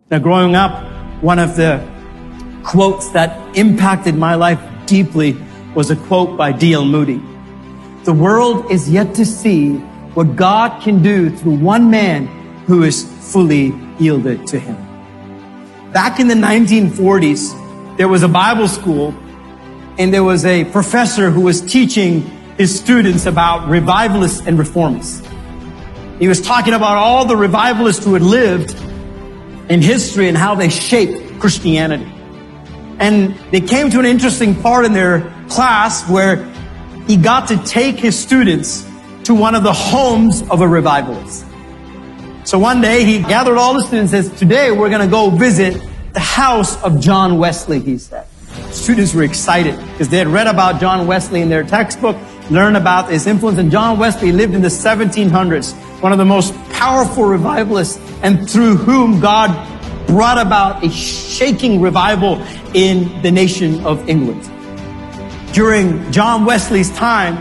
Now, growing up, one of the quotes that impacted my life deeply was a quote by D.L. Moody. The world is yet to see what God can do through one man who is fully yielded to him. Back in the 1940s, there was a Bible school, and there was a professor who was teaching his students about revivalists and reformists. He was talking about all the revivalists who had lived in history and how they shaped Christianity. And they came to an interesting part in their class where he got to take his students to one of the homes of a revivalist. So one day he gathered all the students and says, today we're going to go visit the house of John Wesley, he said. Students were excited because they had read about John Wesley in their textbook, learned about his influence. And John Wesley lived in the 1700s, one of the most powerful revivalists, and through whom God brought about a shaking revival in the nation of England. During John Wesley's time,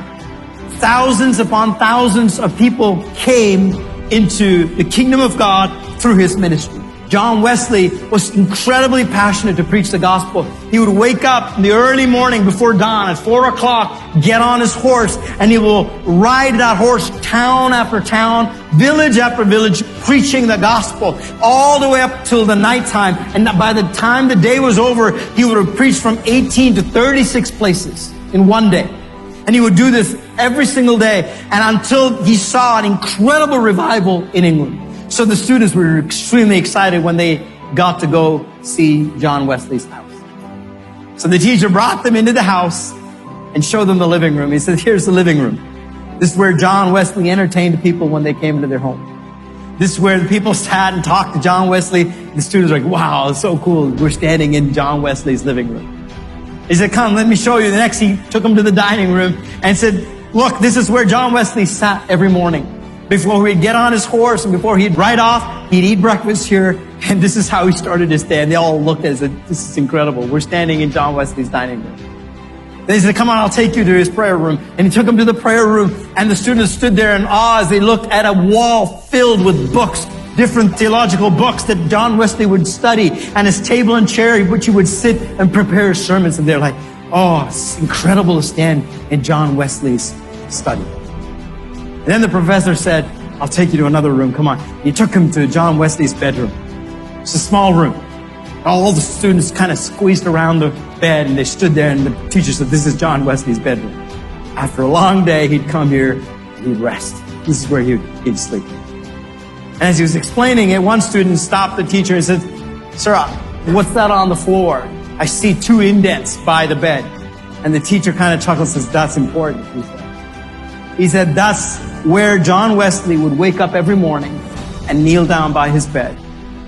thousands upon thousands of people came into the kingdom of God through his ministry. John Wesley was incredibly passionate to preach the gospel. He would wake up in the early morning before dawn at 4 o'clock, get on his horse, and he will ride that horse town after town, village after village, preaching the gospel all the way up till the nighttime. And by the time the day was over, he would have preached from 18 to 36 places in one day. And he would do this every single day, and until he saw an incredible revival in England. So the students were extremely excited when they got to go see John Wesley's house. So the teacher brought them into the house and showed them the living room. He said, here's the living room. This is where John Wesley entertained people when they came into their home. This is where the people sat and talked to John Wesley. The students were like, wow, it's so cool. We're standing in John Wesley's living room. He said, come, let me show you. The next, he took them to the dining room and said, look, this is where John Wesley sat every morning. Before he'd get on his horse and before he'd ride off, he'd eat breakfast here. And this is how he started his day. And they all looked at it and said, this is incredible. We're standing in John Wesley's dining room. Then he said, come on, I'll take you to his prayer room. And he took them to the prayer room. And the students stood there in awe as they looked at a wall filled with books, different theological books that John Wesley would study, and his table and chair which he would sit and prepare his sermons. And they're like, oh, it's incredible to stand in John Wesley's study. And then the professor said, I'll take you to another room. Come on. He took him to John Wesley's bedroom. It's a small room. All the students kind of squeezed around the bed, and they stood there, and the teacher said, this is John Wesley's bedroom. After a long day, he'd come here and he'd rest. This is where he'd sleep. And as he was explaining it, one student stopped the teacher and said, sir, what's that on the floor? I see 2 indents by the bed. And the teacher kind of chuckled and says, that's important, he said. He said, that's where John Wesley would wake up every morning and kneel down by his bed.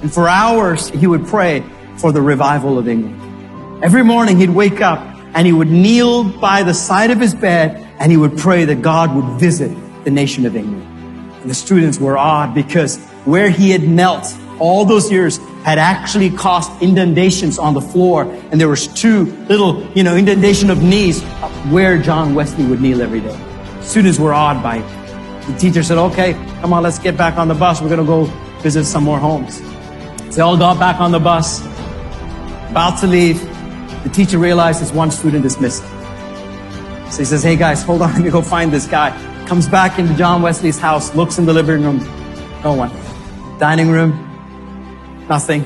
And for hours, he would pray for the revival of England. Every morning, he'd wake up and he would kneel by the side of his bed and he would pray that God would visit the nation of England. And the students were awed because where he had knelt all those years had actually caused indentations on the floor. And there was 2 little, indentation of knees where John Wesley would kneel every day. Students were awed by it. The teacher said, okay, come on, let's get back on the bus. We're going to go visit some more homes. So they all got back on the bus, about to leave. The teacher realizes one student is missing. So he says, hey guys, hold on, let me go find this guy. Comes back into John Wesley's house, looks in the living room, no one. Dining room, nothing.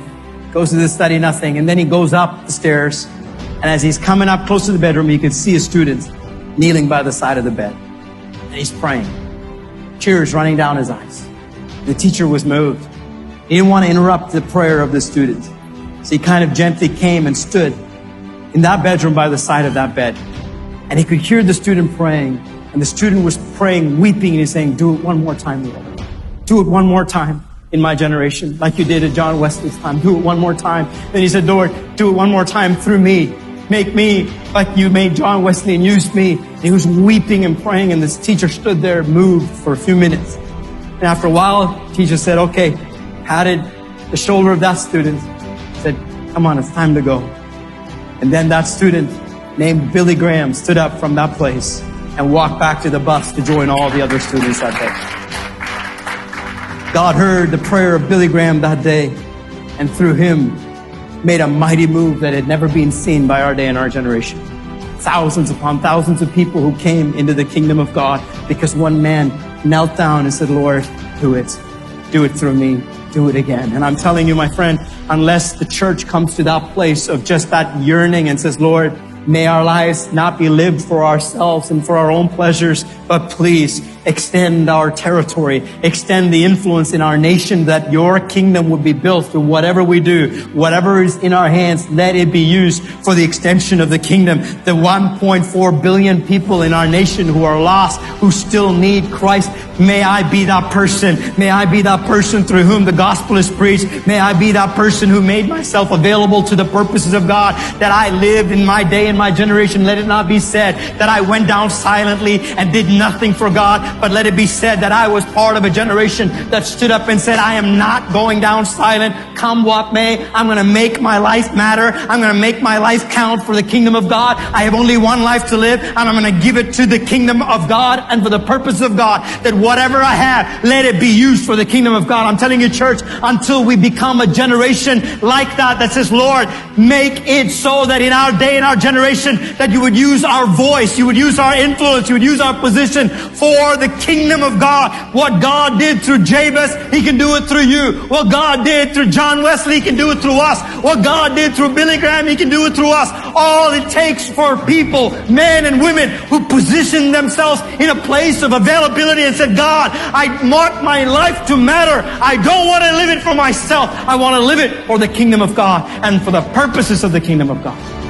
Goes to the study, nothing. And then he goes up the stairs, and as he's coming up close to the bedroom, you can see a student kneeling by the side of the bed. And he's praying. Tears running down his eyes. The teacher was moved. He didn't want to interrupt the prayer of the student. So he kind of gently came and stood in that bedroom by the side of that bed. And he could hear the student praying. And the student was praying, weeping, and he's saying, do it one more time, Lord. Do it one more time in my generation, like you did at John Wesley's time. Do it one more time. Then he said, Lord, do it one more time through me. Make me like you made John Wesley and used me. And he was weeping and praying, and this teacher stood there moved for a few minutes. And after a while, the teacher said, okay, patted the shoulder of that student, said, come on, it's time to go. And then that student named Billy Graham stood up from that place and walked back to the bus to join all the other students that day. God heard the prayer of Billy Graham that day. and through him made a mighty move that had never been seen by our day and our generation. Thousands upon thousands of people who came into the kingdom of God because one man knelt down and said, Lord, do it. Do it through me. Do it again. And I'm telling you, my friend, unless the church comes to that place of just that yearning and says, Lord, may our lives not be lived for ourselves and for our own pleasures, but please extend our territory, extend the influence in our nation, that your kingdom would be built through whatever we do, whatever is in our hands, let it be used for the extension of the kingdom. The 1.4 billion people in our nation who are lost, who still need Christ, may I be that person. May I be that person through whom the gospel is preached. May I be that person who made myself available to the purposes of God, that I lived in my day and my generation. Let it not be said that I went down silently and did nothing for God, but let it be said that I was part of a generation that stood up and said, I am not going down silent. Come what may, I'm going to make my life matter. I'm going to make my life count for the kingdom of God. I have only one life to live, and I'm going to give it to the kingdom of God and for the purpose of God, that whatever I have, let it be used for the kingdom of God. I'm telling you, church, until we become a generation like that says, Lord, make it so that in our day and our generation, that you would use our voice, you would use our influence, you would use our position for the kingdom of God. What God did through Jabez, he can do it through you. What God did through John Wesley, he can do it through us. What God did through Billy Graham, he can do it through us. All it takes for people, men and women, who position themselves in a place of availability and said, God, I mark my life to matter. I don't want to live it for myself. I want to live it for the kingdom of God and for the purposes of the kingdom of God.